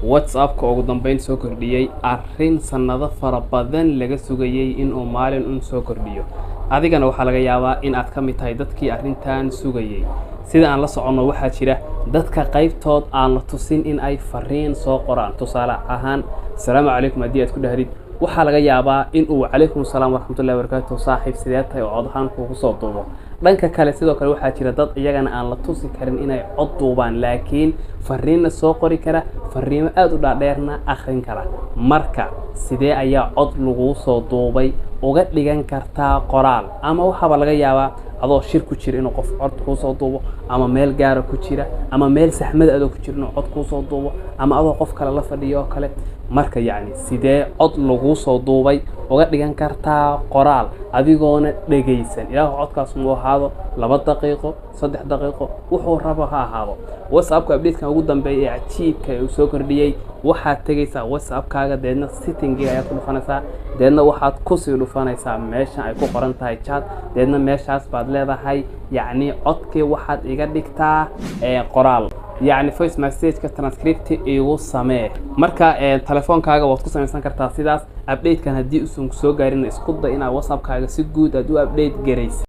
WhatsApp-ka ugu dambeyn soo kordhiyay arrin sanado fara badan laga sugayay in uu maalin soo kordhiyo. Adigana waxaa laga yaabaa in aad ka mid tahay dadkii arrintan sugayay. Sida aan la socono waxaa jira dadka qaybtood aan la tusin in ay fariin soo qoraan. Tusaale ahaan, "Assalaamu calaykum" haddii aad ku dhahdid, waxaa laga yaabaa in uu "Calaykum salaam waraxmatullaahi wabarakaatuh" saaxiib sidee tahay oo cod ahaan kugu soo duubo. dhanka kale sidoo kale waxaa jira dad iyagana aan la tusi karin inay cod duubaan laakiin fariina soo qori kara, fariimo aad u dhaadheerna akhrin kara. Marka sidee ayaa cod lagu soo duubay uga dhigan kartaa qoraal? Ama waxaba laga yaabaa adoo shir ku jira inuu qof cod ku soo duubo, ama meel gaar ah ku jira, ama meel saxmad adoo ku jira inuu cod ku soo duubo, ama adoo qof kale la fadhiyo kale. marka sidee cod lagu soo duubay uga dhigan kartaa qoraal adigoona dhageysan? ilaa codkaas uu ahaado 2 daqiiqo 3 daqiiqo wuxuu rabo ha ahaado. WhatsApp-ka update-kan ugu dambeeyay ee cajiibka uu soo kordhiyay waxaad tagaysaa WhatsApp-kaaga deedna setting-ga ayaad ku dhufanaysaa, deedna waxaad ku sii dhufanaysaa meesha ay ku qoran tahay chat, deedna meeshaas baad leedahay codkii waxaad iga dhigtaa qoraal, voice message ka transcript igu samee. marka telefoonkaaga waad ku samaysan kartaa sidaas. update-kan haddii uusan soo gaarin isku day inaad WhatsApp-kaaga si guud aad u update garaysid.